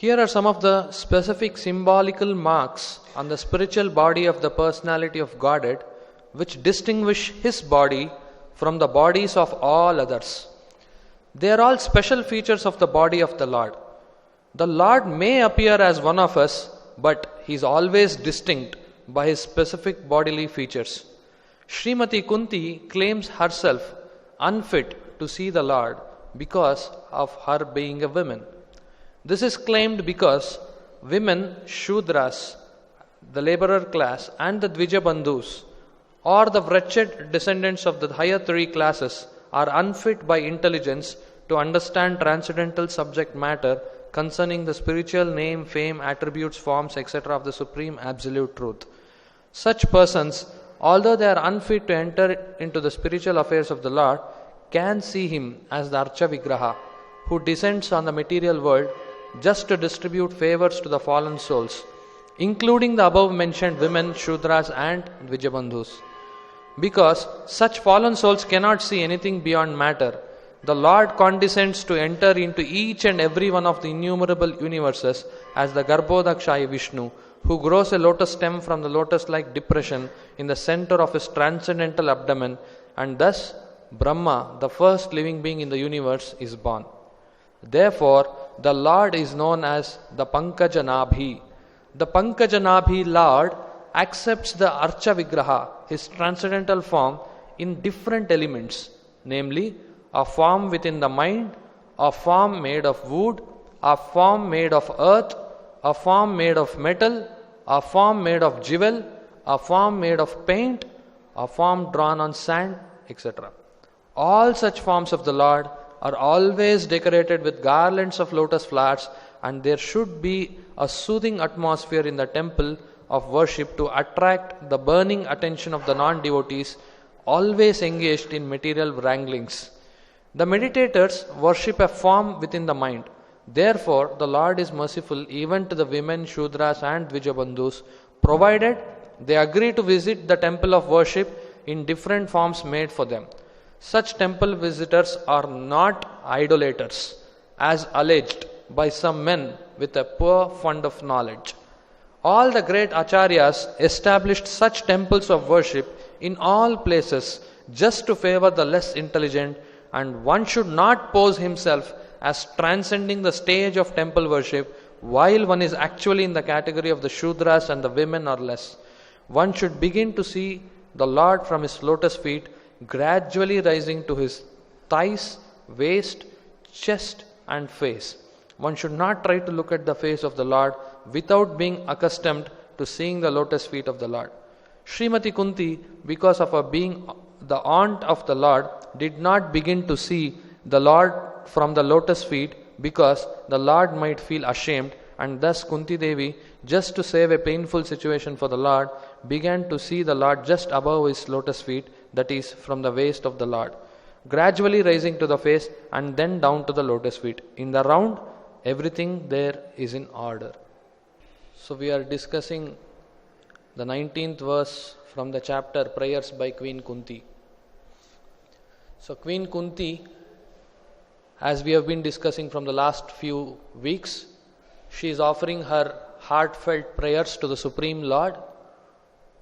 Here are some of the specific symbolical marks on the spiritual body of the personality of Godhead which distinguish his body from the bodies of all others. They are all special features of the body of the Lord. The Lord may appear as one of us, but he is always distinct by his specific bodily features. Srimati Kunti claims herself unfit to see the Lord because of her being a woman. This is claimed because women, Shudras, the laborer class, and the Dvija Bandhus, or the wretched descendants of the higher three classes, are unfit by intelligence to understand transcendental subject matter concerning the spiritual name, fame, attributes, forms, etc. of the Supreme Absolute Truth. Such persons, although they are unfit to enter into the spiritual affairs of the Lord, can see him as the Archa Vigraha, who descends on the material world just to distribute favors to the fallen souls, including the above mentioned women, Shudras and Dvijabandhus. Because such fallen souls cannot see anything beyond matter, the Lord condescends to enter into each and every one of the innumerable universes as the Garbhodakshayi Vishnu, who grows a lotus stem from the lotus-like depression in the center of his transcendental abdomen, and thus Brahma, the first living being in the universe, is born. Therefore, the Lord is known as the Pankajanabhi. The Pankajanabhi Lord accepts the Archa Vigraha, his transcendental form, in different elements, namely a form within the mind, a form made of wood, a form made of earth, a form made of metal, a form made of jewel, a form made of paint, a form drawn on sand, etc. All such forms of the Lord are always decorated with garlands of lotus flowers, and there should be a soothing atmosphere in the temple of worship to attract the burning attention of the non-devotees always engaged in material wranglings. The meditators worship a form within the mind. Therefore, the Lord is merciful even to the women, Shudras and Dvijabandhus, provided they agree to visit the temple of worship in different forms made for them. Such temple visitors are not idolaters, as alleged by some men with a poor fund of knowledge. All the great Acharyas established such temples of worship in all places just to favor the less intelligent, and one should not pose himself as transcending the stage of temple worship while one is actually in the category of the Shudras and the women or less. One should begin to see the Lord from his lotus feet, gradually rising to his thighs, waist, chest and face. One should not try to look at the face of the Lord without being accustomed to seeing the lotus feet of the Lord. Srimati Kunti, because of her being the aunt of the Lord, did not begin to see the Lord from the lotus feet because the Lord might feel ashamed, and thus Kunti Devi, just to save a painful situation for the Lord, began to see the Lord just above his lotus feet, that is, from the waist of the Lord, gradually rising to the face and then down to the lotus feet. In the round, everything there is in order. So we are discussing the 19th verse from the chapter Prayers by Queen Kunti. So Queen Kunti, as we have been discussing from the last few weeks, she is offering her heartfelt prayers to the Supreme Lord,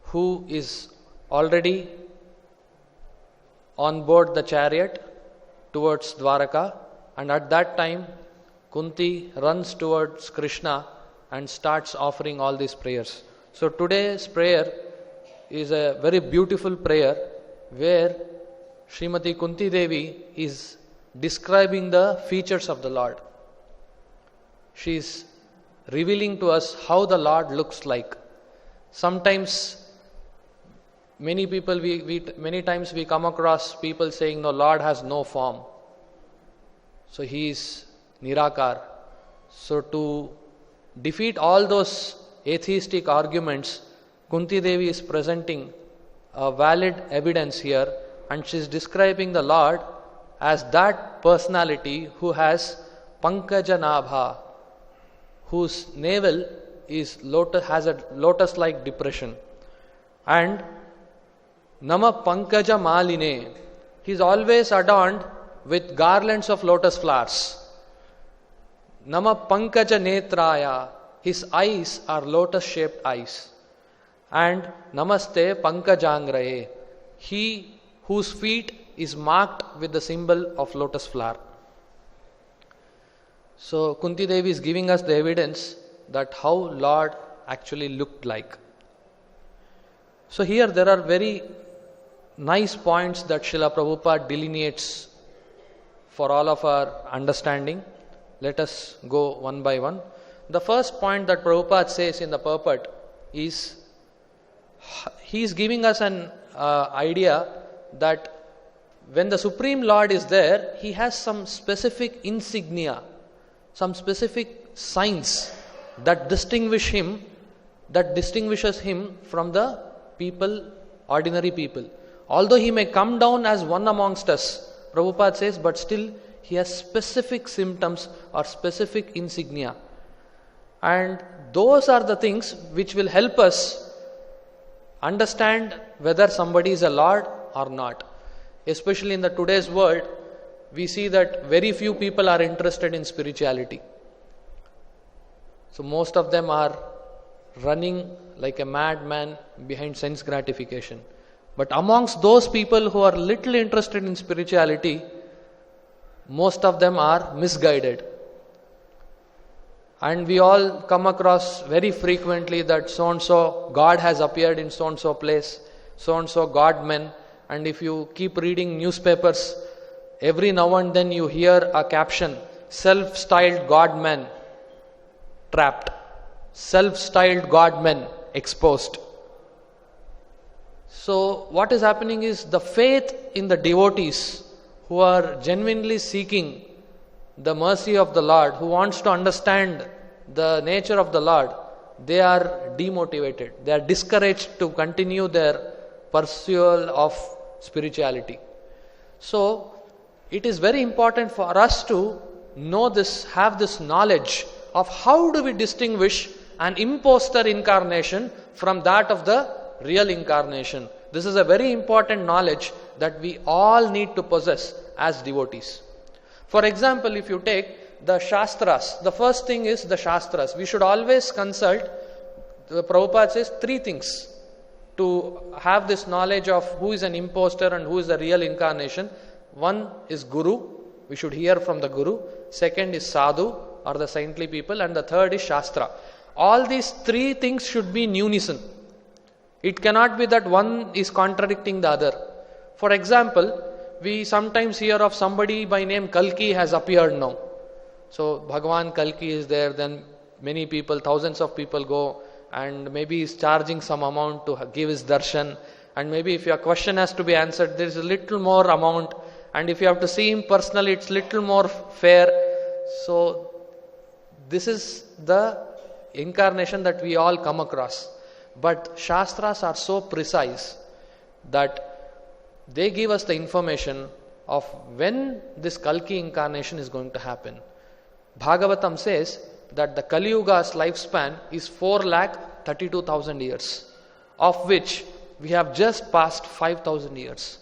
who is already on board the chariot towards Dwaraka, and at that time Kunti runs towards Krishna and starts offering all these prayers. So today's prayer is a very beautiful prayer where Srimati Kunti Devi is describing the features of the Lord. She is revealing to us how the Lord looks like. Sometimes many times we come across people saying, no, Lord has no form. So he is Nirakar. So to defeat all those atheistic arguments, Kunti Devi is presenting a valid evidence here, and she is describing the Lord as that personality who has Pankajanabha, whose navel has a lotus-like depression. And Nama Pankaja Maline, he is always adorned with garlands of lotus flowers. Nama Pankaja Netraya, his eyes are lotus shaped eyes. And Namaste Pankajangraye, he whose feet is marked with the symbol of lotus flower. So Kunti Devi is giving us the evidence that how Lord actually looked like. So here there are very nice points that Srila Prabhupada delineates for all of our understanding. Let us go one by one. The first point that Prabhupada says in the purport is, he is giving us an idea that when the Supreme Lord is there, he has some specific insignia, some specific signs that distinguishes him from the people, ordinary people. Although he may come down as one amongst us, Prabhupada says, but still he has specific symptoms or specific insignia. And those are the things which will help us understand whether somebody is a Lord or not. Especially in the today's world, we see that very few people are interested in spirituality. So most of them are running like a madman behind sense gratification. But amongst those people who are little interested in spirituality, most of them are misguided. And we all come across very frequently that so-and-so God has appeared in so-and-so place, so-and-so God men. And if you keep reading newspapers, every now and then you hear a caption, self-styled God men trapped, self-styled God men exposed. So what is happening is the faith in the devotees who are genuinely seeking the mercy of the Lord, who wants to understand the nature of the Lord, they are demotivated. They are discouraged to continue their pursuit of spirituality. So it is very important for us to know this, have this knowledge of how do we distinguish an imposter incarnation from that of the real incarnation. This is a very important knowledge that we all need to possess as devotees. For example, if you take the Shastras, the first thing is the Shastras. We should always consult, the Prabhupada says, 3 things to have this knowledge of who is an imposter and who is the real incarnation. One is Guru, we should hear from the Guru. Second is Sadhu, or the saintly people. And the third is Shastra. All these 3 things should be in unison. It cannot be that one is contradicting the other. For example, we sometimes hear of somebody by name Kalki has appeared now. So Bhagavan Kalki is there, then many people, thousands of people go, and maybe he's charging some amount to give his darshan, and maybe if your question has to be answered, there is a little more amount, and if you have to see him personally, it's little more fair. So this is the incarnation that we all come across. But Shastras are so precise that they give us the information of when this Kalki incarnation is going to happen. Bhagavatam says that the Kali Yuga's lifespan is 4,32,000 years, of which we have just passed 5,000 years,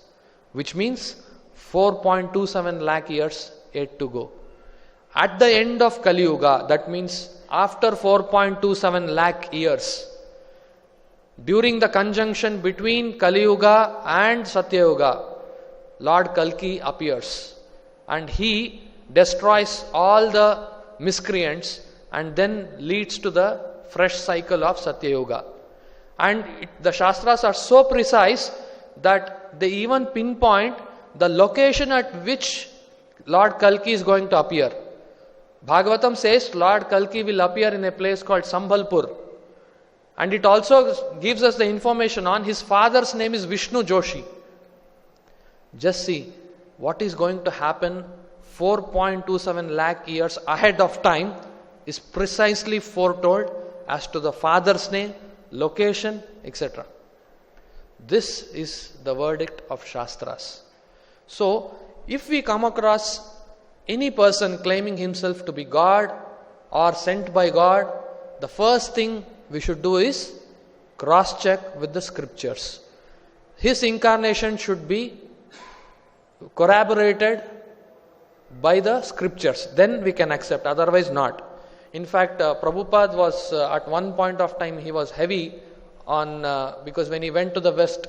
which means 4.27 lakh years yet to go. At the end of Kali Yuga, that means after 4.27 lakh years, during the conjunction between Kali Yuga and Satya Yuga, Lord Kalki appears and he destroys all the miscreants and then leads to the fresh cycle of Satya Yuga. And the Shastras are so precise that they even pinpoint the location at which Lord Kalki is going to appear. Bhagavatam says Lord Kalki will appear in a place called Sambhalpur. And it also gives us the information on his father's name is Vishnu Joshi. Just see what is going to happen 4.27 lakh years ahead of time is precisely foretold as to the father's name, location, etc. This is the verdict of Shastras. So, if we come across any person claiming himself to be God or sent by God, the first thing we should do is cross-check with the scriptures. His incarnation should be corroborated by the scriptures. Then we can accept, otherwise not. In fact, Prabhupada was at one point of time, he was heavy on, because when he went to the West,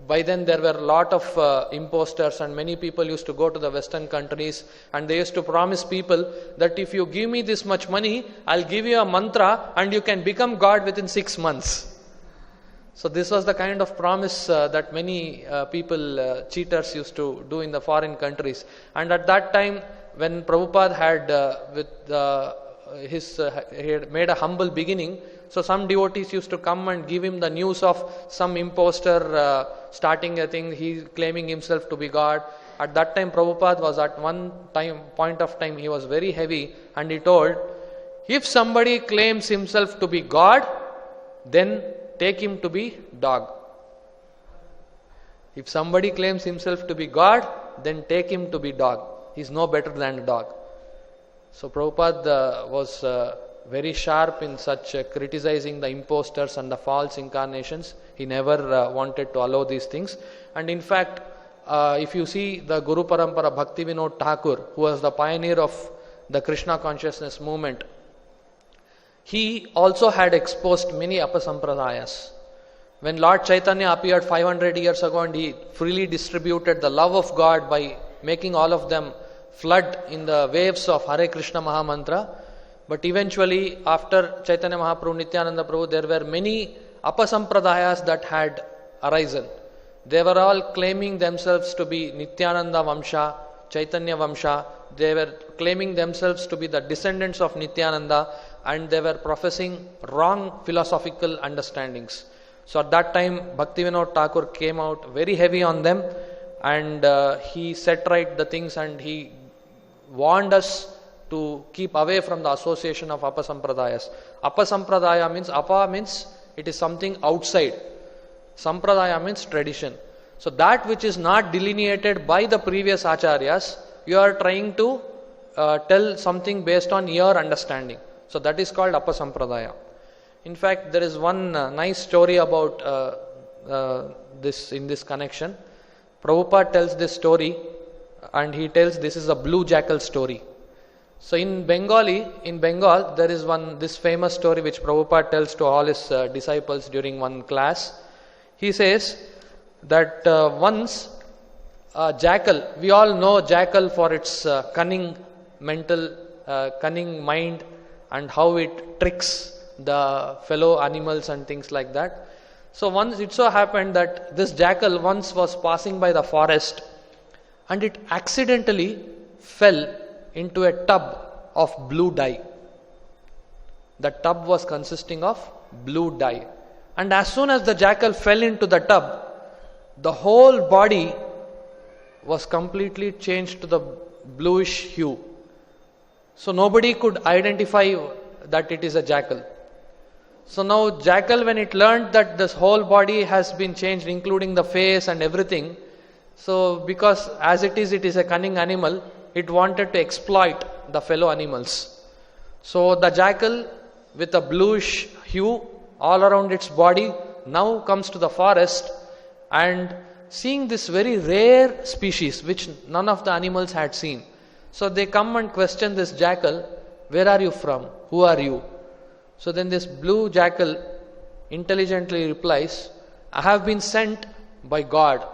by then there were a lot of imposters, and many people used to go to the Western countries, and they used to promise people that if you give me this much money, I'll give you a mantra and you can become God within 6 months. So this was the kind of promise that many people, cheaters, used to do in the foreign countries. And at that time, when Prabhupada had he had made a humble beginning, so some devotees used to come and give him the news of some impostor starting a thing, he claiming himself to be God. At that time, Prabhupada was at one point of time, he was very heavy, and he told, if somebody claims himself to be God, then take him to be dog. If somebody claims himself to be God, then take him to be dog. He is no better than a dog. So Prabhupada was very sharp in such criticizing the imposters and the false incarnations. He never wanted to allow these things. And in fact, if you see the Guru Parampara Bhaktivedanta Thakur, who was the pioneer of the Krishna consciousness movement, he also had exposed many apasampradayas. When Lord Chaitanya appeared 500 years ago and he freely distributed the love of God by making all of them flood in the waves of Hare Krishna Mahamantra, but eventually after Chaitanya Mahaprabhu, Nityananda Prabhu, there were many apasampradayas that had arisen. They were all claiming themselves to be Nityananda Vamsha, Chaitanya Vamsha. They were claiming themselves to be the descendants of Nityananda, and they were professing wrong philosophical understandings. So at that time, Bhaktivedanta Thakur came out very heavy on them, and he set right the things, and he warned us to keep away from the association of apasampradayas. Apasampradaya means, apa means it is something outside. Sampradaya means tradition. So that which is not delineated by the previous acharyas, you are trying to tell something based on your understanding. So that is called apasampradaya. In fact, there is one nice story about this in this connection. Prabhupada tells this story, and he tells this is a blue jackal story. So in Bengal, there is this famous story which Prabhupada tells to all his disciples during one class. He says that once a jackal, we all know jackal for its cunning mind, and how it tricks the fellow animals and things like that. So once it so happened that this jackal once was passing by the forest, and it accidentally fell into a tub of blue dye. The tub was consisting of blue dye. And as soon as the jackal fell into the tub, the whole body was completely changed to the bluish hue. So nobody could identify that it is a jackal. So now jackal, when it learned that this whole body has been changed, including the face and everything, so because as it is a cunning animal, it wanted to exploit the fellow animals. So the jackal, with a bluish hue all around its body, now comes to the forest, and seeing this very rare species which none of the animals had seen. So they come and question this jackal, where are you from? Who are you? So then this blue jackal intelligently replies, I have been sent by God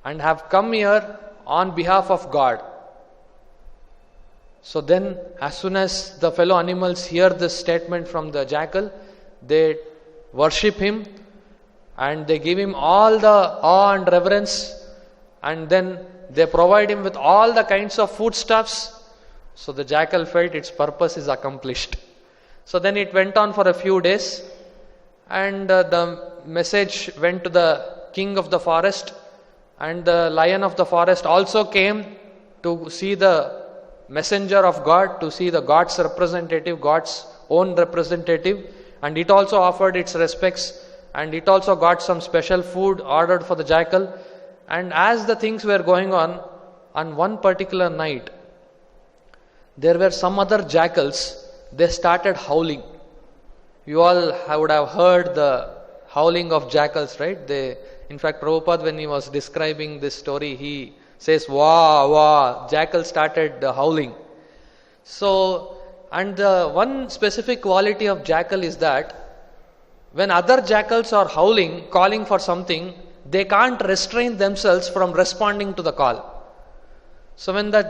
and have come here on behalf of God. So then as soon as the fellow animals hear this statement from the jackal, they worship him and they give him all the awe and reverence, and then they provide him with all the kinds of foodstuffs. So the jackal felt its purpose is accomplished. So then it went on for a few days, and the message went to the king of the forest, and the lion of the forest also came to see the messenger of God, to see the God's representative, God's own representative, and it also offered its respects, and it also got some special food ordered for the jackal. And as the things were going on one particular night, there were some other jackals, they started howling. You all would have heard the howling of jackals, right? In fact, Prabhupada, when he was describing this story, he says, "Wah, wah," jackal started howling. So, and the one specific quality of jackal is that when other jackals are howling, calling for something, they can't restrain themselves from responding to the call. So when the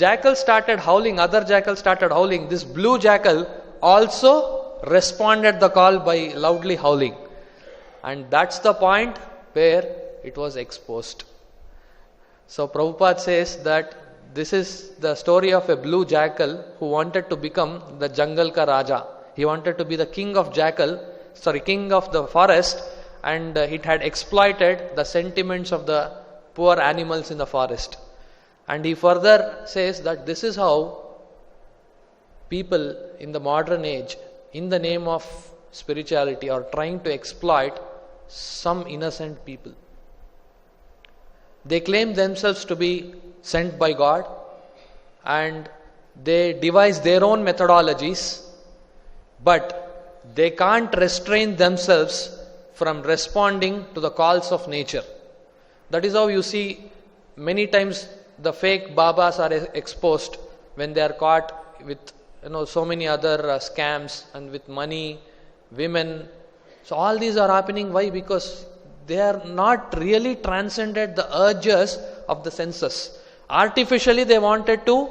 jackal started howling, other jackals started howling, this blue jackal also responded the call by loudly howling. And that's the point where it was exposed. So Prabhupada says that this is the story of a blue jackal who wanted to become the Jungle Ka Raja. He wanted to be the king of the forest, and it had exploited the sentiments of the poor animals in the forest. And he further says that this is how people in the modern age, in the name of spirituality, are trying to exploit some innocent people. They claim themselves to be sent by God, and they devise their own methodologies, but they can't restrain themselves from responding to the calls of nature. That is how you see many times the fake Babas are exposed when they are caught with so many other scams and with money, women. So all these are happening. Why? Because they are not really transcended the urges of the senses. Artificially they wanted to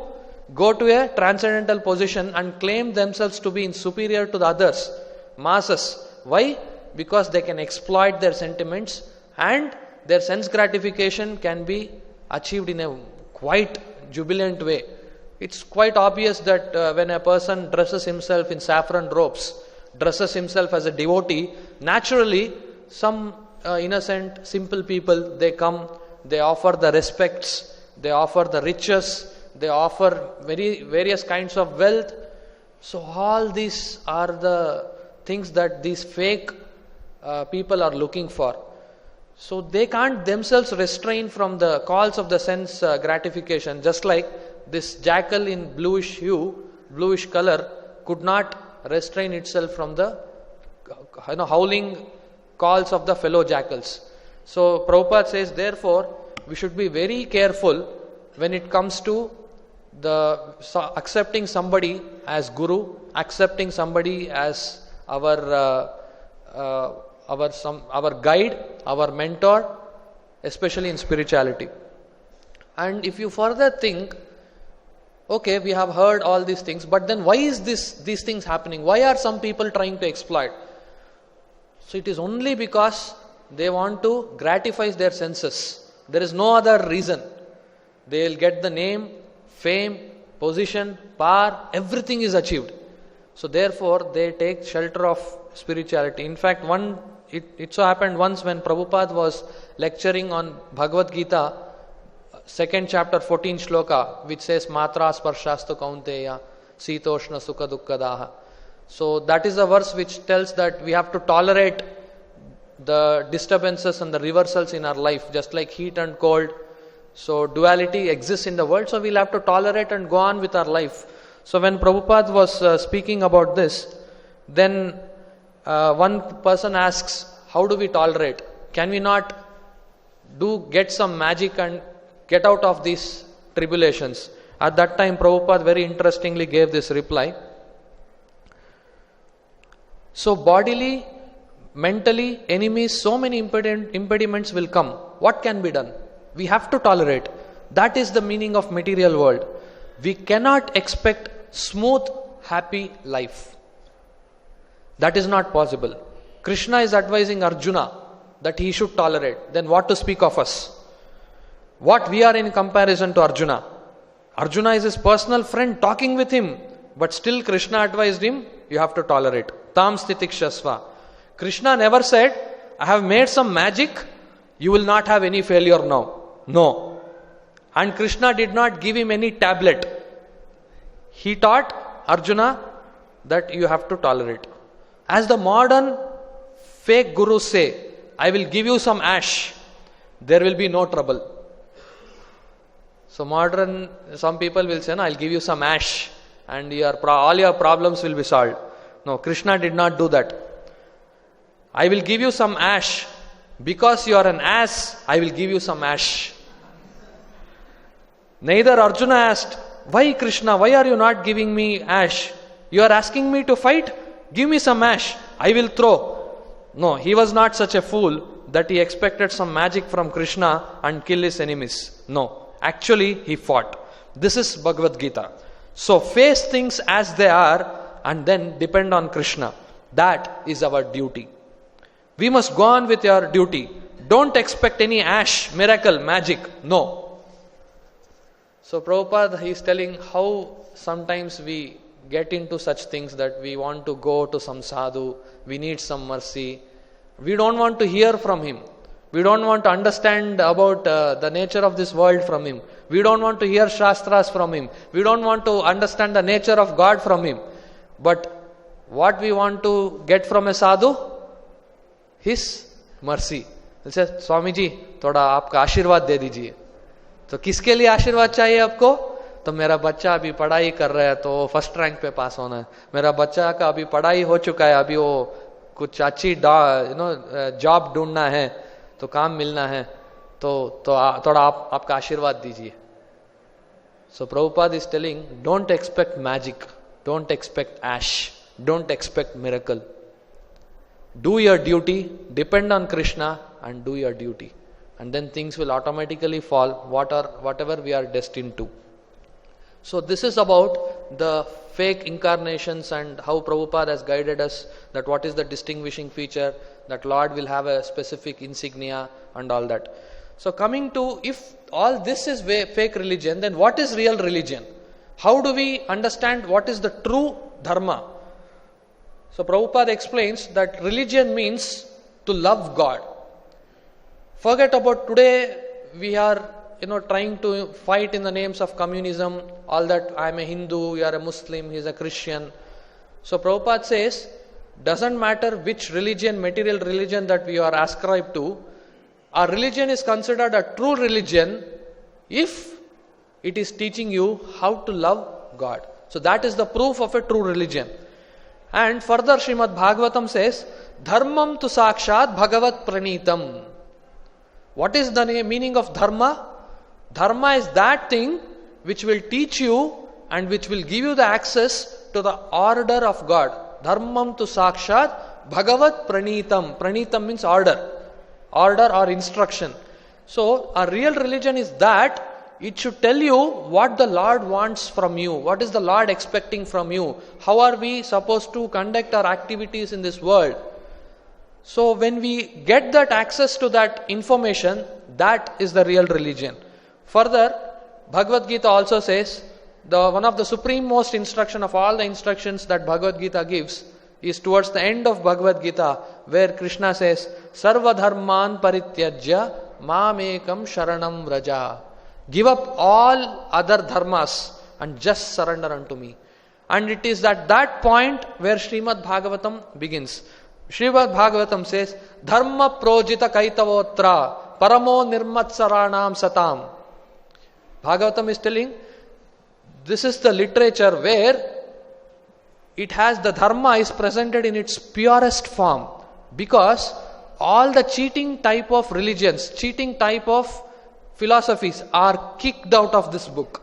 go to a transcendental position and claim themselves to be superior to the others, masses. Why? Because they can exploit their sentiments, and their sense gratification can be achieved in a quite jubilant way. It's quite obvious that when a person dresses himself in saffron robes, dresses himself as a devotee, naturally some innocent, simple people, they come, they offer the respects, they offer the riches, they offer various kinds of wealth. So all these are the things that these fake people are looking for. So they can't themselves restrain from the calls of the sense gratification, just like this jackal in bluish hue, bluish color, could not restrain itself from the howling calls of the fellow jackals. So Prabhupada says, therefore, we should be very careful when it comes to accepting somebody as guru, accepting somebody as our guide, our mentor, especially in spirituality. And if you further think, okay, we have heard all these things, but then why is these things happening? Why are some people trying to exploit? So it is only because they want to gratify their senses. There is no other reason. They will get the name, fame, position, power, everything is achieved. So therefore they take shelter of spirituality. In fact, it so happened once when Prabhupada was lecturing on Bhagavad Gita, 2nd chapter, 14th shloka, which says, Matra sparshastu kaunteya, sitoshna sukha dukkadaha. So that is the verse which tells that we have to tolerate the disturbances and the reversals in our life, just like heat and cold. So duality exists in the world, so we'll have to tolerate and go on with our life. So when Prabhupada was speaking about this, then one person asks, how do we tolerate? Can we not get some magic and get out of these tribulations? At that time, Prabhupada very interestingly gave this reply. So bodily, mentally, enemies, so many impediments will come. What can be done? We have to tolerate. That is the meaning of material world. We cannot expect smooth, happy life. That is not possible. Krishna is advising Arjuna that he should tolerate. Then what to speak of us? What we are in comparison to Arjuna? Arjuna is his personal friend talking with him, but still Krishna advised him, you have to tolerate. Tam stitikshasva. Krishna never said, I have made some magic, you will not have any failure now. No. And Krishna did not give him any tablet. He taught Arjuna that you have to tolerate. As the modern fake gurus say, I will give you some ash, there will be no trouble. So some people will say, no, I'll give you some ash and all your problems will be solved. No, Krishna did not do that. I will give you some ash. Because you are an ass, I will give you some ash. Neither Arjuna asked, why Krishna, why are you not giving me ash? You are asking me to fight? Give me some ash, I will throw. No, he was not such a fool that he expected some magic from Krishna and kill his enemies. No, actually he fought. This is Bhagavad Gita. So face things as they are and then depend on Krishna. That is our duty. We must go on with your duty. Don't expect any ash, miracle, magic. No. So Prabhupada, he is telling how sometimes we get into such things that we want to go to some sadhu, we need some mercy. We don't want to hear from him. We don't want to understand about the nature of this world from him. We don't want to hear shastras from him. We don't want to understand the nature of God from him. But what we want to get from a sadhu? His mercy. He says, Swami ji, थोड़ा आपका आशीर्वाद दे दीजिए. तो किसके लिए आशीर्वाद चाहिए आपको? तो मेरा बच्चा अभी पढ़ाई कर रहा है तो फर्स्ट रैंक पे पास होना है. मेरा बच्चा का अभी पढ़ाई हो चुका है, अभी वो कुछ अच्छी जॉब ढूंढना है, तो काम मिलना है, तो थोड़ा आपका आशीर्वाद दीजिए. So Prabhupada is telling, don't expect magic, don't expect ash, don't expect miracle. Do your duty, depend on Krishna and do your duty. And then things will automatically fall, whatever we are destined to. So this is about the fake incarnations and how Prabhupada has guided us, that what is the distinguishing feature, that Lord will have a specific insignia and all that. So coming to, if all this is fake religion, then what is real religion? How do we understand what is the true dharma? So Prabhupada explains that religion means to love God. Forget about today, we are trying to fight in the names of communism, all that, I am a Hindu, you are a Muslim, he is a Christian. So Prabhupada says, doesn't matter which religion, material religion that we are ascribed to, our religion is considered a true religion if it is teaching you how to love God. So that is the proof of a true religion. And further Srimad Bhagavatam says, Dharmam tu sakshat bhagavat pranitam. What is the meaning of dharma? Dharma is that thing which will teach you and which will give you the access to the order of God. Dharmam tu sakshat bhagavat pranitam. Pranitam means order or instruction. So a real religion is that it should tell you what the Lord wants from you. What is the Lord expecting from you? How are we supposed to conduct our activities in this world? So when we get that access to that information, that is the real religion. Further, Bhagavad Gita also says, one of the supreme most instruction of all the instructions that Bhagavad Gita gives is towards the end of Bhagavad Gita, where Krishna says, Sarva dharman parityajya mamekam sharanam vraja. Give up all other dharmas and just surrender unto me. And it is at that point where Srimad Bhagavatam begins. Srimad Bhagavatam says, Dharma projita kaitavotra paramo nirmatsaranam satam. Bhagavatam is telling, this is the literature where it has the dharma is presented in its purest form, because all the cheating type of religions, cheating type of philosophies are kicked out of this book.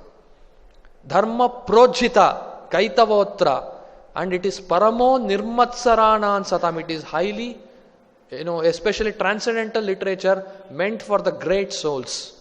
Dharma projita kaitavotra, and it is paramo nirmatsaranam satam. It is highly, especially transcendental literature meant for the great souls.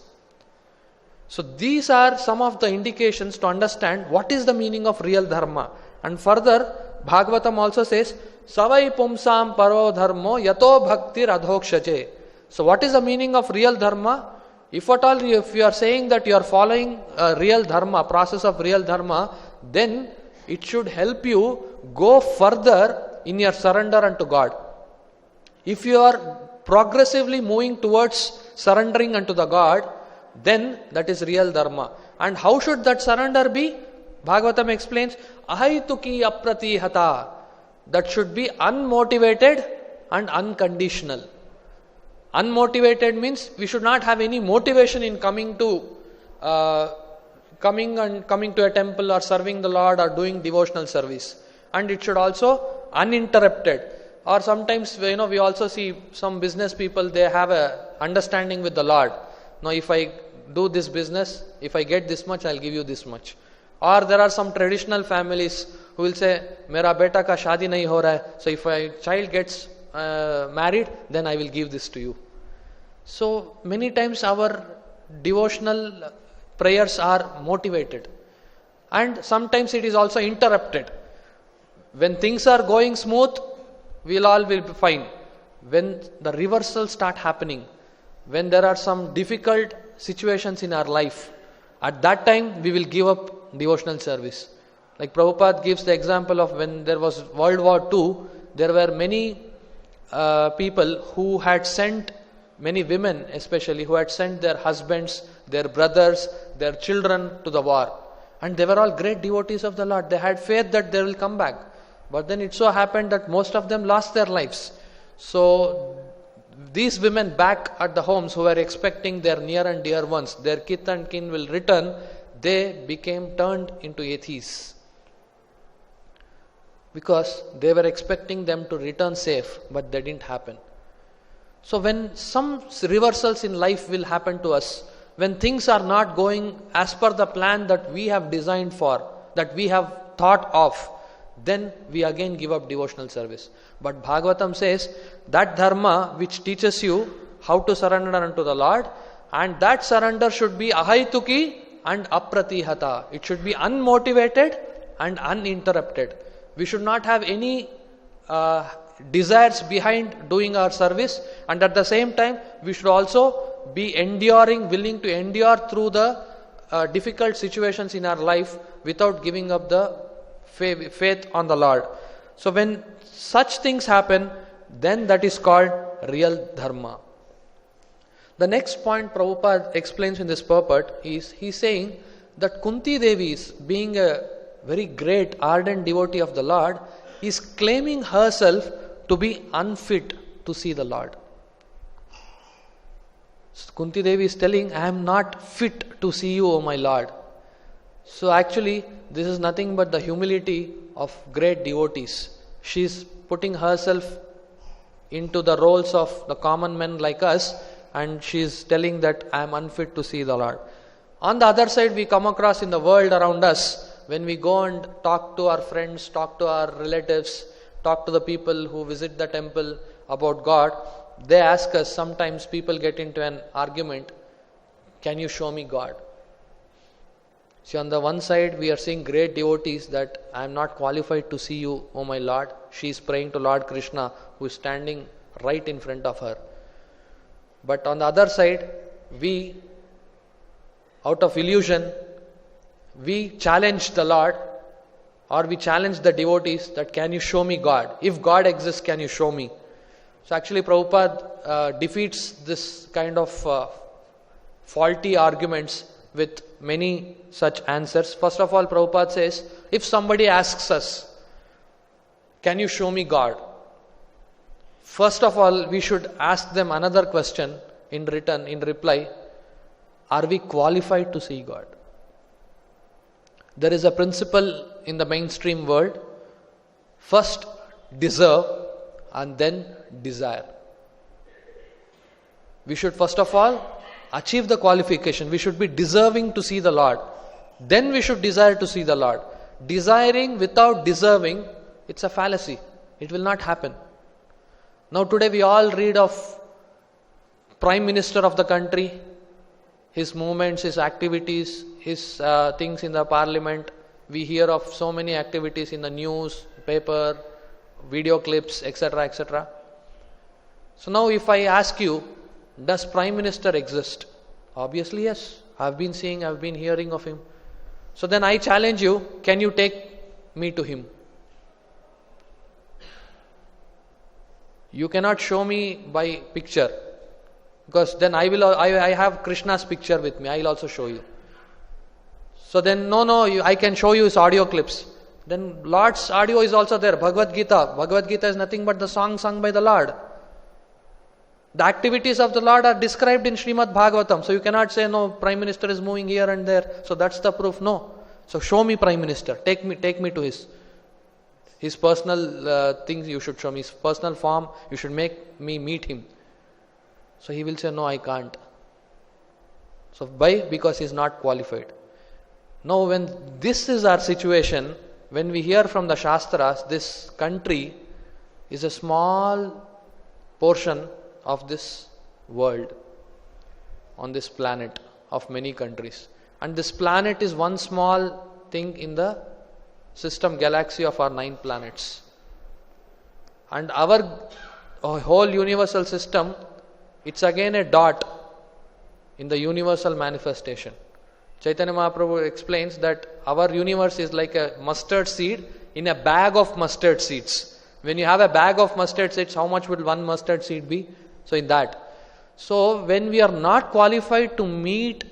So these are some of the indications to understand what is the meaning of real dharma. And further, Bhagavatam also says, Savai pumsam paro dharmo yato bhaktir adhokshache. So what is the meaning of real dharma? If at all, if you are saying that you are following a real dharma, process of real dharma, then it should help you go further in your surrender unto God. If you are progressively moving towards surrendering unto the God, then that is real dharma. And how should that surrender be? Bhagavatam explains, Ahaituki apratihata. That should be unmotivated and unconditional. Unmotivated means we should not have any motivation in coming to a temple or serving the Lord or doing devotional service. And it should also uninterrupted. Or sometimes we also see some business people, they have a understanding with the Lord. Now if I do this business. If I get this much, I'll give you this much. Or there are some traditional families who will say, Mera beta ka shadi nahi ho raha hai, so if my child gets married, then I will give this to you. So many times our devotional prayers are motivated, and sometimes it is also interrupted. When things are going smooth, we'll all will be fine. When the reversals start happening, when there are some difficult situations in our life, at that time we will give up devotional service. Like Prabhupada gives the example of when there was World War II, there were many people who had sent, many women especially, who had sent their husbands, their brothers, their children to the war. And they were all great devotees of the Lord. They had faith that they will come back. But then it so happened that most of them lost their lives. So these women back at the homes who were expecting their near and dear ones, their kith and kin will return, they became turned into atheists. Because they were expecting them to return safe, but that didn't happen. So when some reversals in life will happen to us, when things are not going as per the plan that we have designed for, that we have thought of, then we again give up devotional service. But Bhagavatam says that dharma which teaches you how to surrender unto the Lord, and that surrender should be ahaituki and apratihata. It should be unmotivated and uninterrupted. We should not have any desires behind doing our service, and at the same time we should also be enduring, willing to endure through the difficult situations in our life without giving up the faith on the Lord. So when such things happen, then that is called real dharma. The next point Prabhupada explains in this purport is, he is saying that Kunti Devi, being a very great ardent devotee of the Lord, is claiming herself to be unfit to see the Lord. Kunti Devi is telling, I am not fit to see you, O my Lord. So actually, this is nothing but the humility of great devotees. She is putting herself into the roles of the common men like us, and she is telling that I am unfit to see the Lord. On the other side, we come across in the world around us, when we go and talk to our friends, talk to our relatives, talk to the people who visit the temple about God, they ask us, sometimes people get into an argument, can you show me God? See, on the one side, we are seeing great devotees that I am not qualified to see you, O my Lord. She is praying to Lord Krishna, who is standing right in front of her. But on the other side, we, out of illusion, we challenge the Lord, or we challenge the devotees that can you show me God? If God exists, can you show me? So actually Prabhupada defeats this kind of faulty arguments with many such answers. First of all, Prabhupada says, if somebody asks us, can you show me God? First of all, we should ask them another question in return, in reply, are we qualified to see God? There is a principle in the mainstream world, first deserve and then desire. We should first of all achieve the qualification. We should be deserving to see the Lord. Then we should desire to see the Lord. Desiring without deserving, it's a fallacy. It will not happen. Now today we all read of Prime Minister of the country, his movements, his activities, his things in the parliament. We hear of so many activities in the news, paper, video clips, etc., etc. So now if I ask you, does Prime Minister exist? Obviously yes. I've been seeing, I've been hearing of him. So then I challenge you, can you take me to him? You cannot show me by picture, because then I have Krishna's picture with me, I will also show you. So then I can show you his audio clips. Then Lord's audio is also there, Bhagavad Gita. Bhagavad Gita is nothing but the song sung by the Lord. The activities of the Lord are described in Srimad Bhagavatam. So you cannot say, no, Prime Minister is moving here and there, so that's the proof. No. So show me Prime Minister. Take me to his personal things you should show me. His personal form, you should make me meet him. So he will say, no, I can't. So why? Because he is not qualified. Now when this is our situation, when we hear from the Shastras, this country is a small portion of this world, on this planet of many countries. And this planet is one small thing in the system galaxy of our 9 planets. And our whole universal system, it's again a dot in the universal manifestation. Chaitanya Mahaprabhu explains that our universe is like a mustard seed in a bag of mustard seeds. When you have a bag of mustard seeds, how much will one mustard seed be? So in that. So when we are not qualified to meet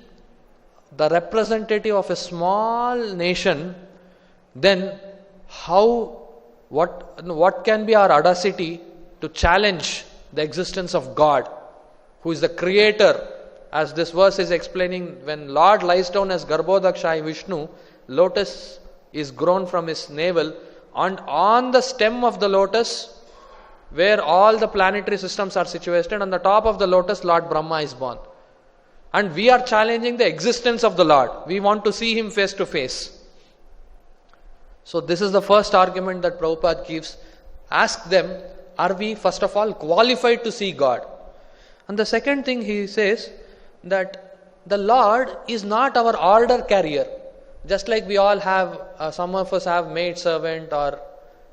the representative of a small nation, then what can be our audacity to challenge the existence of God, who is the creator? As this verse is explaining, when Lord lies down as Garbhodakshai Vishnu, lotus is grown from his navel, and on the stem of the lotus, where all the planetary systems are situated, on the top of the lotus, Lord Brahma is born. And we are challenging the existence of the Lord. We want to see him face to face. So this is the first argument that Prabhupada gives. Ask them, are we first of all qualified to see God? And the second thing he says, that the Lord is not our order carrier. Just like we all have, some of us have maid servant or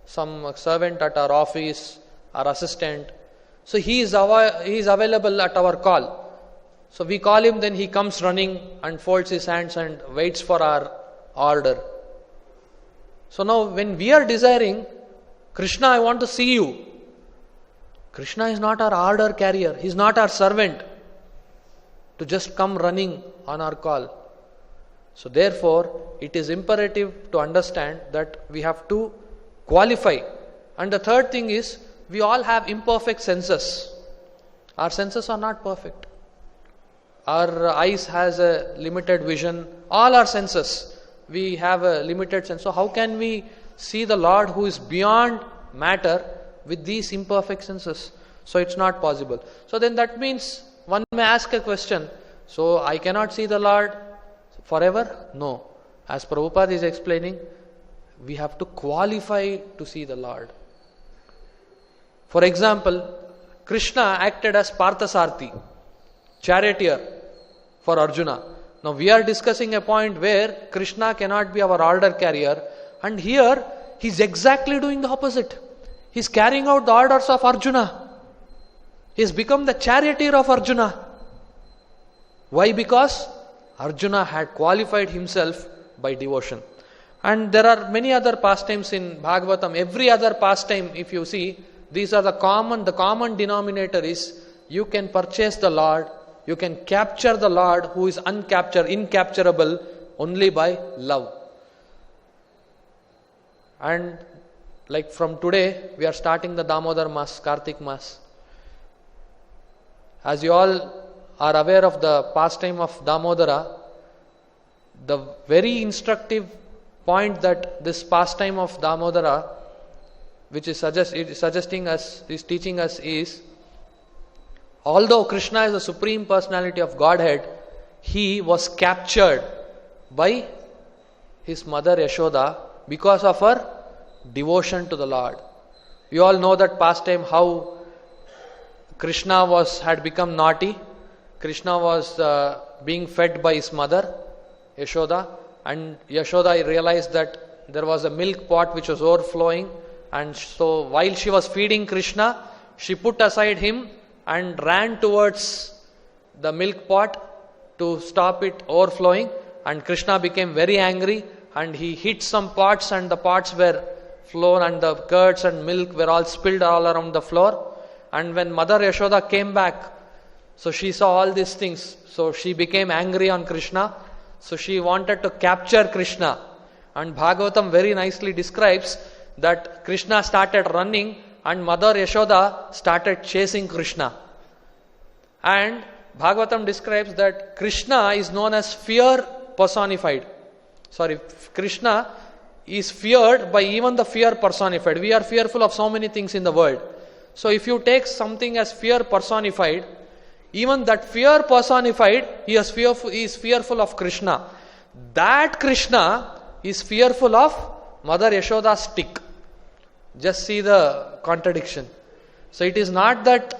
some servant at our office, our assistant. So he is available at our call. So we call him, then he comes running and folds his hands and waits for our order. So now when we are desiring, Krishna, I want to see you. Krishna is not our order carrier. He is not our servant to just come running on our call. So therefore, it is imperative to understand that we have to qualify. And the third thing is, we all have imperfect senses. Our senses are not perfect. Our eyes has a limited vision. All our senses, we have a limited sense. So how can we see the Lord who is beyond matter with these imperfect senses? So it's not possible. So then that means one may ask a question, so I cannot see the Lord forever? No. As Prabhupada is explaining, we have to qualify to see the Lord. For example, Krishna acted as Parthasarthi, charioteer for Arjuna. Now we are discussing a point where Krishna cannot be our order carrier, and here he is exactly doing the opposite. He is carrying out the orders of Arjuna. He has become the charioteer of Arjuna. Why? Because Arjuna had qualified himself by devotion. And there are many other pastimes in Bhagavatam. Every other pastime, if you see, these are the common denominator is, you can purchase the Lord, you can capture the Lord who is incapturable only by love. And like from today, we are starting the Damodar Mass, Kartik Mass. As you all are aware of the pastime of Damodara, the very instructive point that this pastime of Damodara, which is teaching us is, although Krishna is the Supreme Personality of Godhead, he was captured by his mother Yashoda because of her devotion to the Lord. You all know that pastime, how Krishna had become naughty. Krishna was being fed by his mother Yashoda, and Yashoda realized that there was a milk pot which was overflowing, and so while she was feeding Krishna, she put aside him and ran towards the milk pot to stop it overflowing, and Krishna became very angry and he hit some pots, and the pots were flown and the curds and milk were all spilled all around the floor. And when Mother Yashoda came back, so she saw all these things, so she became angry on Krishna. So she wanted to capture Krishna, and Bhagavatam very nicely describes that Krishna started running and Mother Yashoda started chasing Krishna. And Bhagavatam describes that Krishna is known as fear personified. Krishna is feared by even the fear personified. We are fearful of so many things in the world. So if you take something as fear personified, Even that fear personified, he is fearful of Krishna. That Krishna is fearful of Mother Yashoda's stick. Just see the contradiction. So it is not that,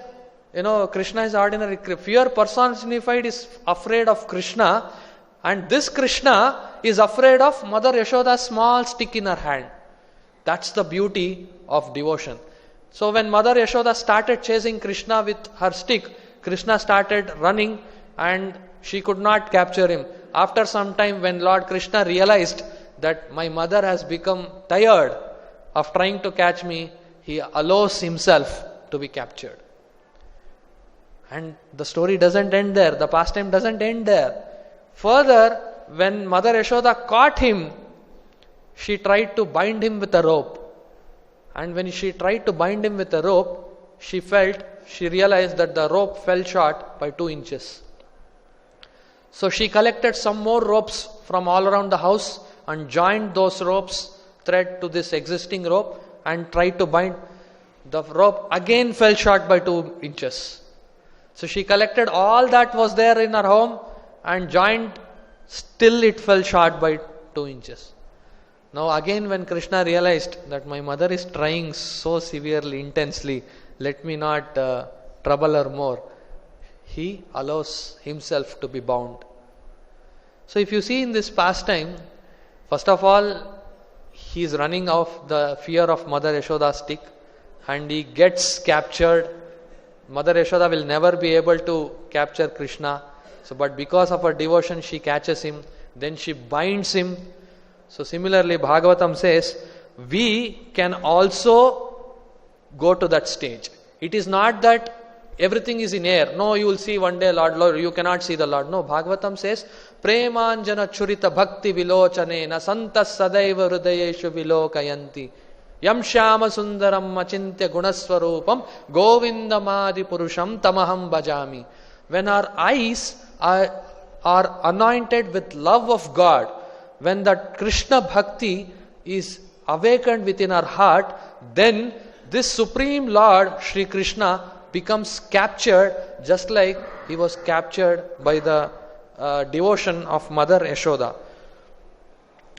Krishna is ordinary. Fear personified is afraid of Krishna, and this Krishna is afraid of Mother Yashoda's small stick in her hand. That's the beauty of devotion. So when Mother Yashoda started chasing Krishna with her stick, Krishna started running and she could not capture him. After some time, when Lord Krishna realized that my mother has become tired of trying to catch me, he allows himself to be captured. And the story doesn't end there. The pastime doesn't end there. Further, when Mother Yashoda caught him, she tried to bind him with a rope. And when she tried to bind him with a rope, she realized that the rope fell short by 2 inches. So she collected some more ropes from all around the house and joined those ropes, thread to this existing rope, and tried to bind. The rope again fell short by 2 inches. So she collected all that was there in her home and joined, still it fell short by 2 inches. Now again when Krishna realized that my mother is trying so severely, intensely, let me not trouble her more, he allows himself to be bound. So if you see in this pastime, first of all, he is running off the fear of Mother Yashoda's stick and he gets captured. Mother Yashoda will never be able to capture Krishna. So, but because of her devotion, she catches him. Then she binds him. So similarly, Bhagavatam says, we can also go to that stage. It is not that everything is in air. No, you will see one day Lord, you cannot see the Lord. No, Bhagavatam says, Premanjana churita bhakti vilochane na santas sadaiva hridayeshu vilokayanti yam shyama sundaram achintya gunaswarupam govindamadi purusham tamaham bhajami. When our eyes are anointed with love of God, when that Krishna Bhakti is awakened within our heart, then this Supreme Lord, Sri Krishna, becomes captured just like he was captured by the devotion of Mother Yashoda.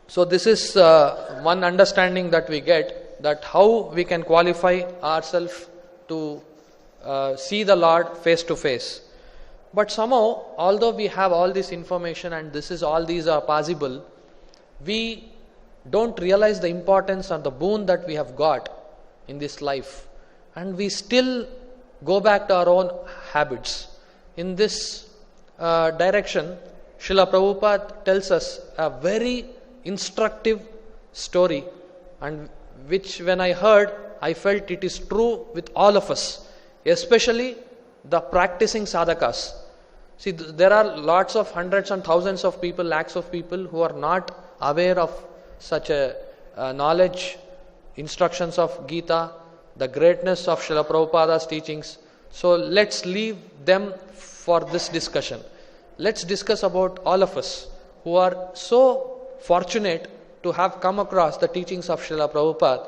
So this is one understanding that we get, that how we can qualify ourselves to see the Lord face to face. But somehow, although we have all this information and all these are possible, we don't realize the importance and the boon that we have got in this life. And we still go back to our own habits. In this direction, Srila Prabhupada tells us a very instructive story, and which when I heard, I felt it is true with all of us, especially the practicing sadhakas. See, there are lots of hundreds and thousands of people, lakhs of people who are not aware of such a knowledge, instructions of Gita, the greatness of Srila Prabhupada's teachings. So let's leave them for this discussion. Let's discuss about all of us who are so fortunate to have come across the teachings of Srila Prabhupada,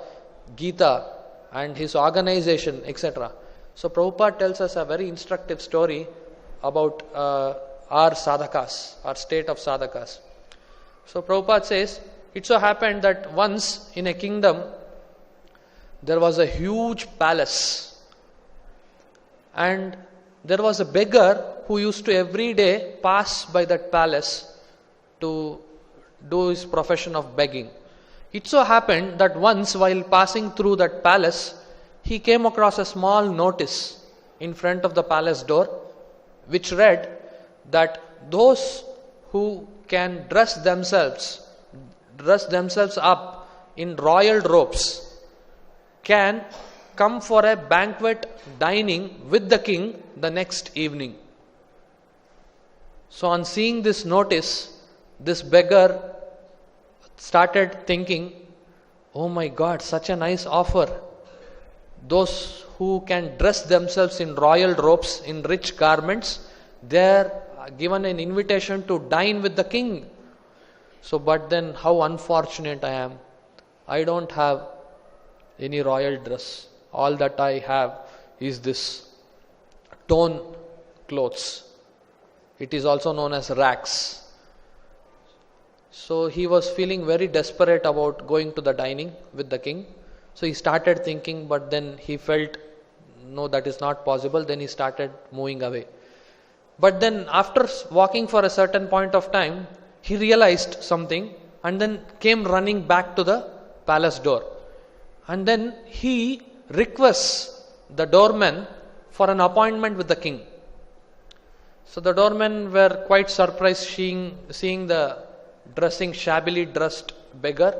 Gita and his organization, etc. So Prabhupada tells us a very instructive story about our sadhakas, our state of sadhakas. So Prabhupada says, it so happened that once in a kingdom, there was a huge palace. And there was a beggar who used to every day pass by that palace to do his profession of begging. It so happened that once while passing through that palace, he came across a small notice in front of the palace door, which read that those who can dress themselves up in royal robes can come for a banquet dining with the king the next evening. So on seeing this notice, this beggar started thinking, oh my God, such a nice offer. Those who can dress themselves in royal robes, in rich garments, they are given an invitation to dine with the king. So, but then how unfortunate I am. I don't have any royal dress. All that I have is this torn clothes. It is also known as rags. So he was feeling very desperate about going to the dining with the king. So he started thinking, but then he felt, no, that is not possible. Then he started moving away. But then after walking for a certain point of time, he realized something and then came running back to the palace door. And then he requests the doorman for an appointment with the king. So the doormen were quite surprised seeing the shabbily dressed beggar.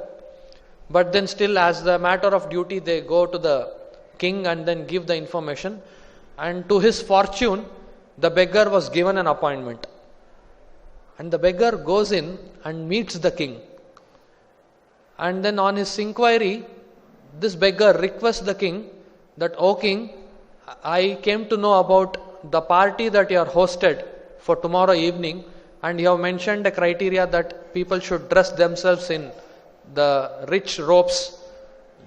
But then still, as the matter of duty, they go to the king and then give the information. And to his fortune, the beggar was given an appointment. And the beggar goes in and meets the king. And then on his inquiry, this beggar requests the king that, "O king, I came to know about the party that you are hosted for tomorrow evening, and you have mentioned a criteria that people should dress themselves in the rich robes,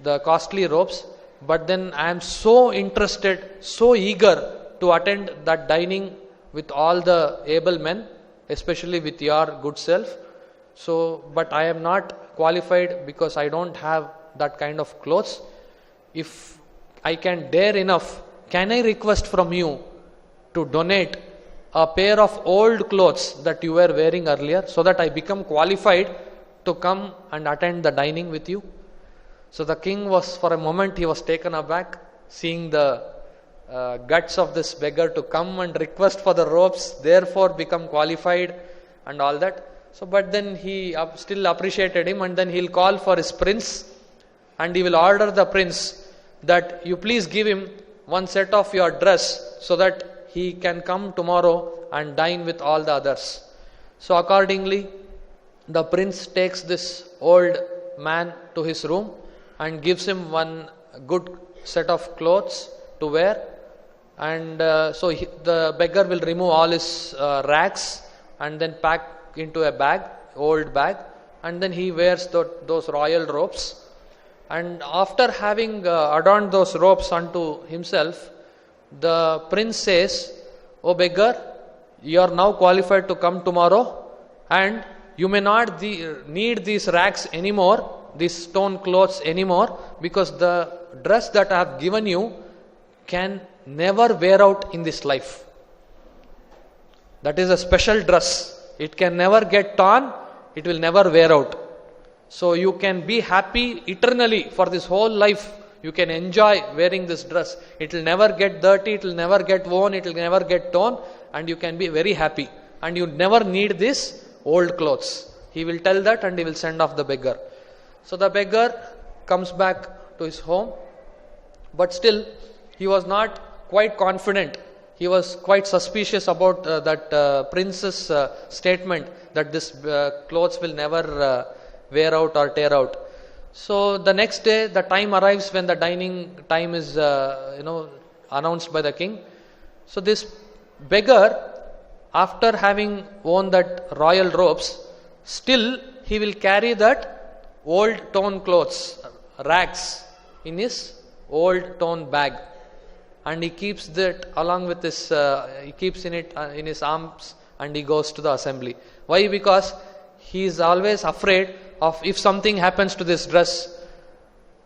the costly robes. But then I am so interested, so eager to attend that dining with all the able men, especially with your good self. So, but I am not qualified because I don't have that kind of clothes. If I can dare enough, can I request from you to donate a pair of old clothes that you were wearing earlier, so that I become qualified to come and attend the dining with you?" So the king was, for a moment, he was taken aback, seeing the guts of this beggar to come and request for the robes, therefore become qualified and all that. So, but then he still appreciated him, and then he'll call for his prince, and he will order the prince that you please give him one set of your dress so that he can come tomorrow and dine with all the others. So accordingly, the prince takes this old man to his room and gives him one good set of clothes to wear. And so the beggar will remove all his rags and then pack into a bag, old bag, and then he wears those royal robes. And after having adorned those robes unto himself, the prince says, "O beggar, you are now qualified to come tomorrow, and you may not need these rags anymore, these stone clothes anymore, because the dress that I have given you can never wear out in this life. That is a special dress. It can never get torn, it will never wear out. So you can be happy eternally for this whole life. You can enjoy wearing this dress. It will never get dirty, it will never get worn, it will never get torn, and you can be very happy. And you never need these old clothes." He will tell that, and he will send off the beggar. So the beggar comes back to his home, but still he was not quite confident. He was quite suspicious about that prince's statement that this clothes will never wear out or tear out. So the next day, the time arrives when the dining time is announced by the king. So this beggar, after having worn that royal robes, still he will carry that old torn clothes, rags, in his old torn bag, and he keeps that along with his he keeps in it in his arms, and he goes to the assembly. Why? Because he is always afraid of, if something happens to this dress,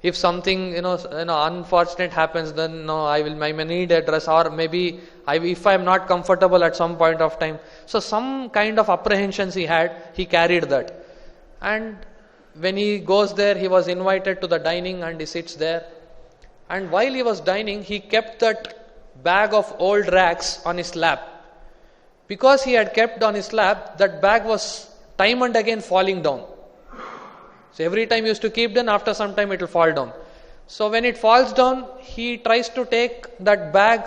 if something unfortunate happens, then I may need a dress, or maybe if I am not comfortable at some point of time. So some kind of apprehensions he had, he carried that. And when he goes there, he was invited to the dining, and he sits there. And while he was dining, he kept that bag of old rags on his lap. Because he had kept on his lap, that bag was time and again falling down. So every time he used to keep them, after some time it will fall down. So when it falls down, he tries to take that bag.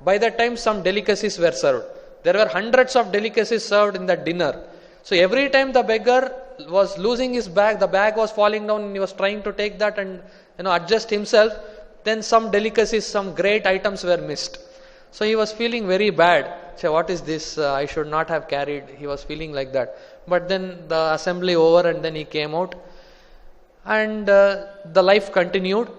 By that time some delicacies were served. There were hundreds of delicacies served in that dinner. So every time the beggar was losing his bag, the bag was falling down, and he was trying to take that and adjust himself, then some delicacies, some great items were missed. So he was feeling very bad. So what is this? I should not have carried. He was feeling like that. But then the assembly over, and then he came out, and the life continued.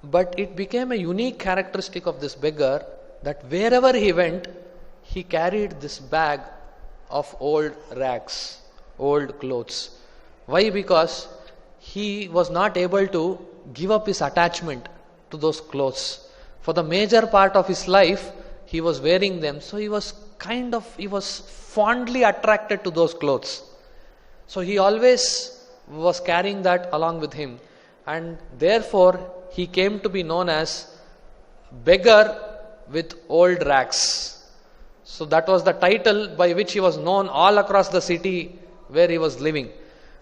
But it became a unique characteristic of this beggar that wherever he went, he carried this bag of old rags, old clothes. Why? Because he was not able to give up his attachment to those clothes. For the major part of his life, he was wearing them. So he was fondly attracted to those clothes. So he always was carrying that along with him. And therefore, he came to be known as beggar with old rags. So that was the title by which he was known all across the city where he was living.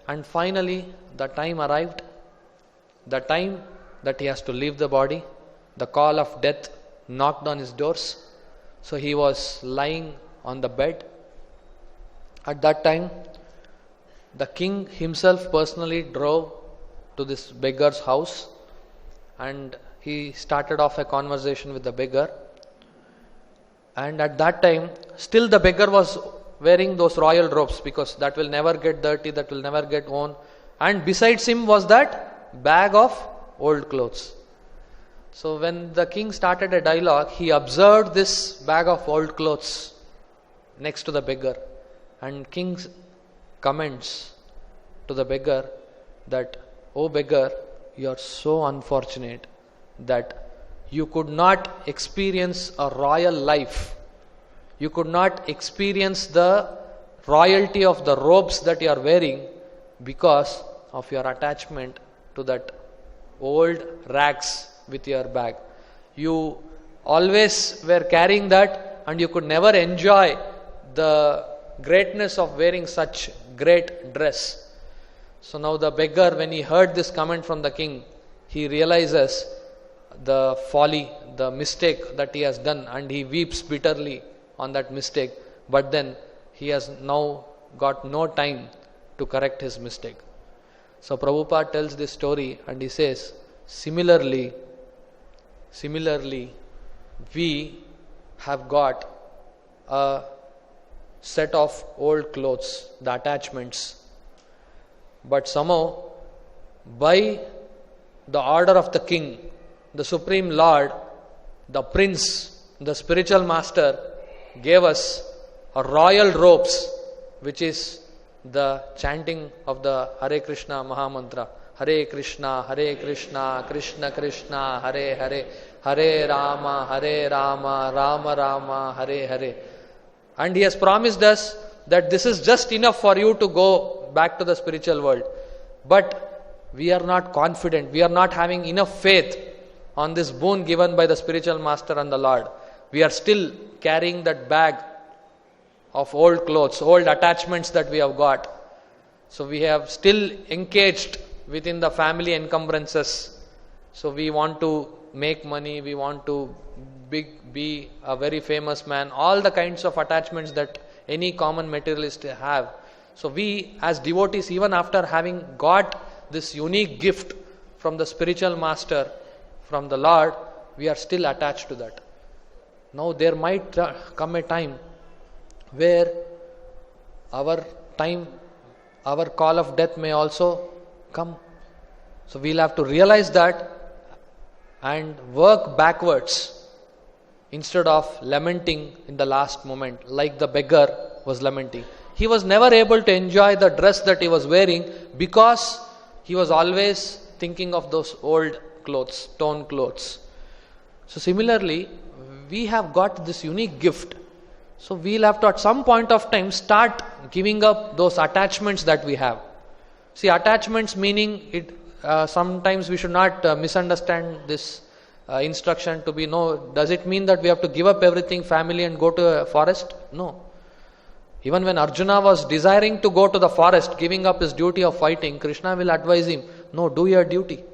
And finally, the time arrived, the time that he has to leave the body. The call of death knocked on his doors. So he was lying on the bed. At that time, the king himself personally drove to this beggar's house, and he started off a conversation with the beggar. And at that time, still the beggar was wearing those royal robes, because that will never get dirty, that will never get worn. And besides him was that bag of old clothes. So when the king started a dialogue, he observed this bag of old clothes next to the beggar. And king comments to the beggar that, "Oh beggar, you are so unfortunate that you could not experience a royal life. You could not experience the royalty of the robes that you are wearing because of your attachment to that old rags with your bag. You always were carrying that, and you could never enjoy the greatness of wearing such great dress." So now the beggar, when he heard this comment from the king, he realizes the folly, the mistake that he has done, and he weeps bitterly on that mistake. But then he has now got no time to correct his mistake. So Prabhupada tells this story, and he says, Similarly, we have got a set of old clothes, the attachments. But somehow, by the order of the king, the Supreme Lord, the Prince, the spiritual master, gave us a royal robes, which is the chanting of the Hare Krishna Mahamantra. Hare Krishna, Krishna Krishna, Hare Hare, Hare Rama, Rama Rama, Hare Hare. And he has promised us that this is just enough for you to go back to the spiritual world. But we are not confident, we are not having enough faith on this boon given by the spiritual master and the Lord. We are still carrying that bag of old clothes, old attachments that we have got. So we have still engaged within the family encumbrances. So we want to make money, we want to be a very famous man, all the kinds of attachments that any common materialist have. So we as devotees, even after having got this unique gift from the spiritual master, from the Lord, we are still attached to that. Now there might come a time where our call of death may also come. So we'll have to realize that and work backwards instead of lamenting in the last moment, like the beggar was lamenting. He was never able to enjoy the dress that he was wearing because he was always thinking of those old clothes, torn clothes. So similarly, we have got this unique gift. So we'll have to at some point of time start giving up those attachments that we have. See, attachments meaning it. Sometimes we should not misunderstand this instruction to be, no, does it mean that we have to give up everything, family, and go to a forest? No. Even when Arjuna was desiring to go to the forest, giving up his duty of fighting, Krishna will advise him, no, do your duty.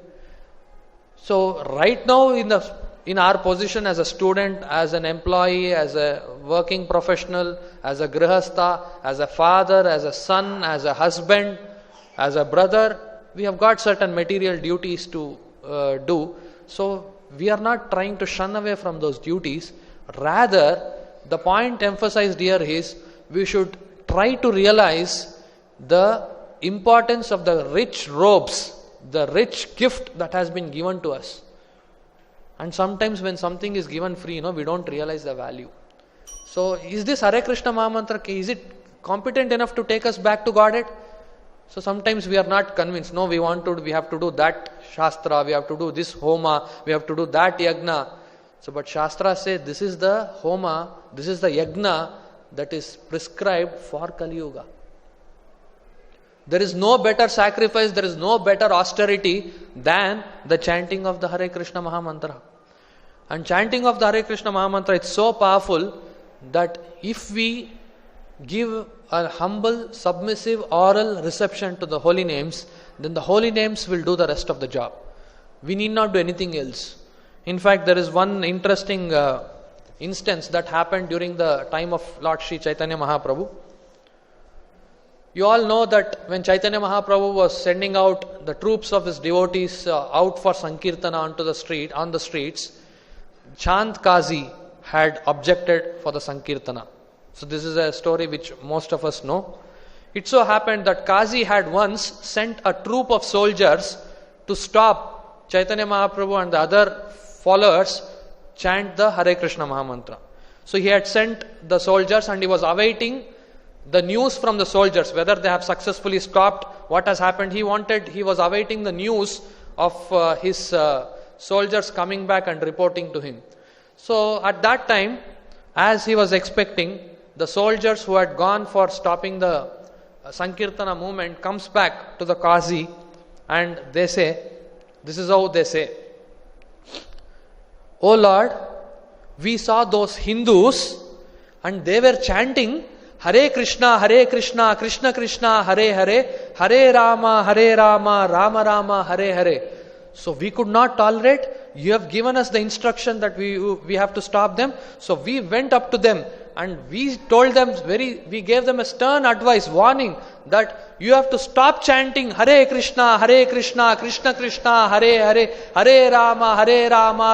So right now in our position as a student, as an employee, as a working professional, as a grihastha, as a father, as a son, as a husband, as a brother, we have got certain material duties to do. So we are not trying to shun away from those duties. Rather, the point emphasized here is we should try to realize the importance of the rich robes, the rich gift that has been given to us. And sometimes when something is given free, we don't realize the value. So is this Hare Krishna Mahamantra, is it competent enough to take us back to Godhead? So sometimes we are not convinced. No, we have to do that Shastra, we have to do this Homa, we have to do that Yagna. So but Shastra say this is the Homa, this is the Yagna that is prescribed for Kali Yuga. There is no better sacrifice, there is no better austerity than the chanting of the Hare Krishna Mahamantra. And chanting of the Hare Krishna Mahamantra, it's so powerful that if we give a humble, submissive, oral reception to the holy names, then the holy names will do the rest of the job. We need not do anything else. In fact, there is one interesting instance that happened during the time of Lord Sri Chaitanya Mahaprabhu. You all know that when Chaitanya Mahaprabhu was sending out the troops of his devotees out for Sankirtana on the streets, Chand Kazi had objected for the Sankirtana. So this is a story which most of us know. It so happened that Kazi had once sent a troop of soldiers to stop Chaitanya Mahaprabhu and the other followers chant the Hare Krishna Mahamantra. So he had sent the soldiers and he was awaiting the news from the soldiers, whether they have successfully stopped, what has happened. He was awaiting the news of his soldiers coming back and reporting to him. So at that time, as he was expecting, the soldiers who had gone for stopping the Sankirtana movement comes back to the Qazi and they say, this is how they say, "Oh Lord, we saw those Hindus and they were chanting Hare Krishna, Krishna Krishna, Hare Hare, Hare Rama, Rama Rama, Hare Hare. So we could not tolerate. You have given us the instruction that we have to stop them. So we went up to them and we told them we gave them a stern advice, warning that you have to stop chanting Hare Krishna, Krishna Krishna, Hare Hare, Hare Rama,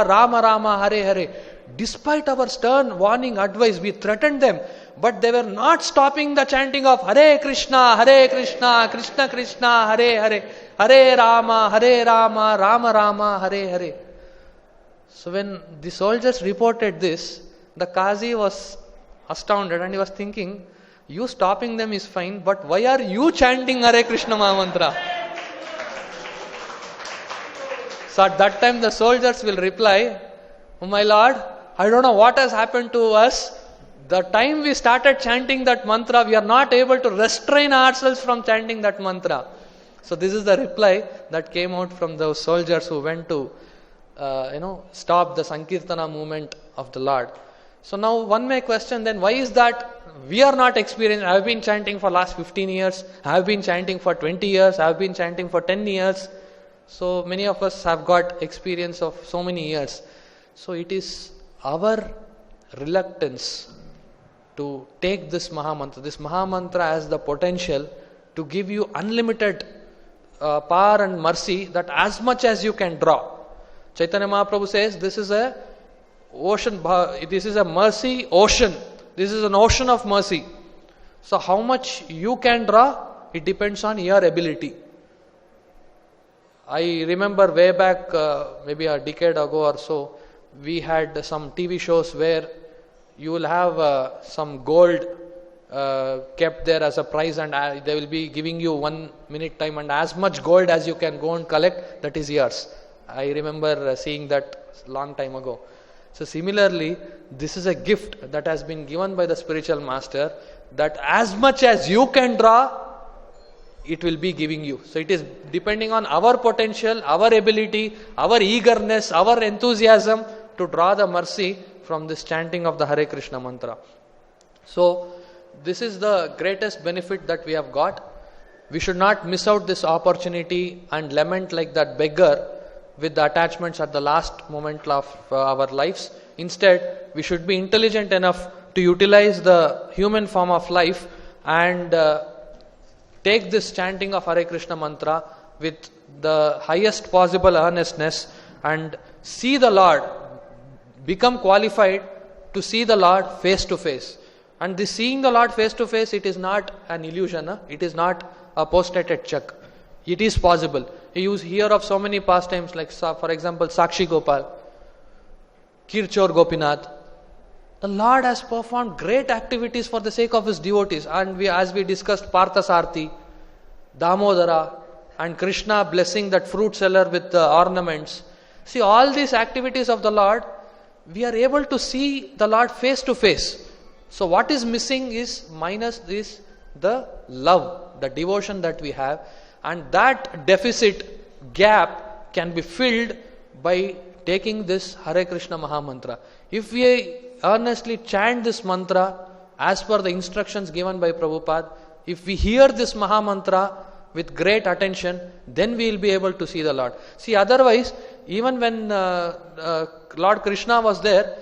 Rama Rama, Hare Hare. Despite our stern warning advice, we threatened them, but they were not stopping the chanting of Hare Krishna, Krishna Krishna, Hare Hare, Hare Rama, Rama Rama, Hare Hare." So when the soldiers reported this, the Qazi was astounded and he was thinking, you stopping them is fine, but why are you chanting Hare Krishna Mahamantra? So at that time the soldiers will reply, "Oh my Lord, I don't know what has happened to us. The time we started chanting that mantra, we are not able to restrain ourselves from chanting that mantra." So this is the reply that came out from those soldiers who went to stop the Sankirtana movement of the Lord. So now one may question then, why is that we are not experiencing? I have been chanting for last 15 years, I have been chanting for 20 years, I have been chanting for 10 years. So many of us have got experience of so many years. So it is our reluctance to take this Mahamantra. This Mahamantra has the potential to give you unlimited power and mercy, that as much as you can draw. Chaitanya Mahaprabhu says this is a ocean, this is a mercy ocean. This is an ocean of mercy. So how much you can draw, it depends on your ability. I remember way back, maybe a decade ago or so, we had some TV shows where you will have some gold kept there as a prize, and they will be giving you 1 minute time, and as much gold as you can go and collect, that is yours. I remember seeing that long time ago. So similarly, this is a gift that has been given by the spiritual master, that as much as you can draw, it will be giving you. So it is depending on our potential, our ability, our eagerness, our enthusiasm to draw the mercy from this chanting of the Hare Krishna mantra. So this is the greatest benefit that we have got. We should not miss out this opportunity and lament like that beggar with the attachments at the last moment of our lives. Instead, we should be intelligent enough to utilize the human form of life and take this chanting of Hare Krishna mantra with the highest possible earnestness and see the Lord, become qualified to see the Lord face to face. And this seeing the Lord face to face, it is not an illusion, it is not a post-dated check. It is possible. You hear of so many pastimes, like for example Sakshi Gopal. Kirchor Gopinath. The Lord has performed great activities for the sake of His devotees. And as we discussed, Parthasarthi, Damodara, and Krishna blessing that fruit seller with ornaments. See, all these activities of the Lord, we are able to see the Lord face to face. So what is missing is the love, the devotion that we have. And that deficit, gap, can be filled by taking this Hare Krishna Maha Mantra. If we earnestly chant this mantra as per the instructions given by Prabhupada, if we hear this Maha Mantra with great attention, then we will be able to see the Lord. See, otherwise, even when Lord Krishna was there,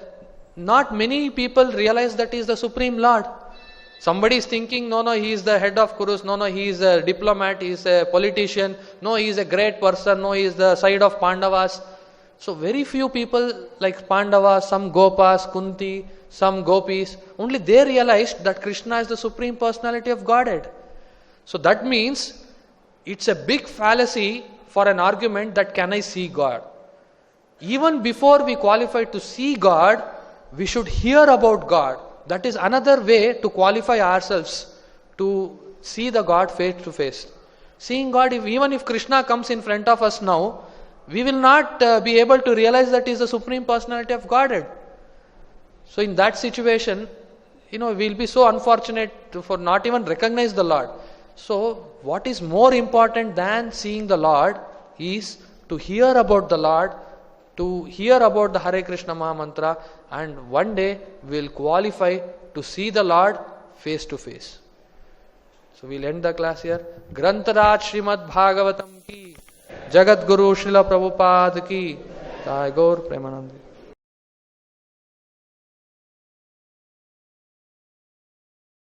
not many people realize that He is the Supreme Lord. Somebody is thinking, no, He is the head of Kurus, no, He is a diplomat, He is a politician, no, He is a great person, no, He is the side of Pandavas. So very few people like Pandavas, some Gopas, Kunti, some Gopis, only they realized that Krishna is the Supreme Personality of Godhead. So that means it's a big fallacy for an argument that can I see God. Even before we qualify to see God, we should hear about God. That is another way to qualify ourselves to see the God face to face. Seeing God, even if Krishna comes in front of us now, we will not be able to realize that He is the Supreme Personality of Godhead. So in that situation, we will be so unfortunate for not even recognize the Lord. So what is more important than seeing the Lord is to hear about the Lord, to hear about the Hare Krishna Maha Mantra, and one day we will qualify to see the Lord face to face. So we will end the class here. Grantaraj Srimad Bhagavatam ki, Jagat Guru Srila Prabhupada ki, Jai Gaur Premanandi.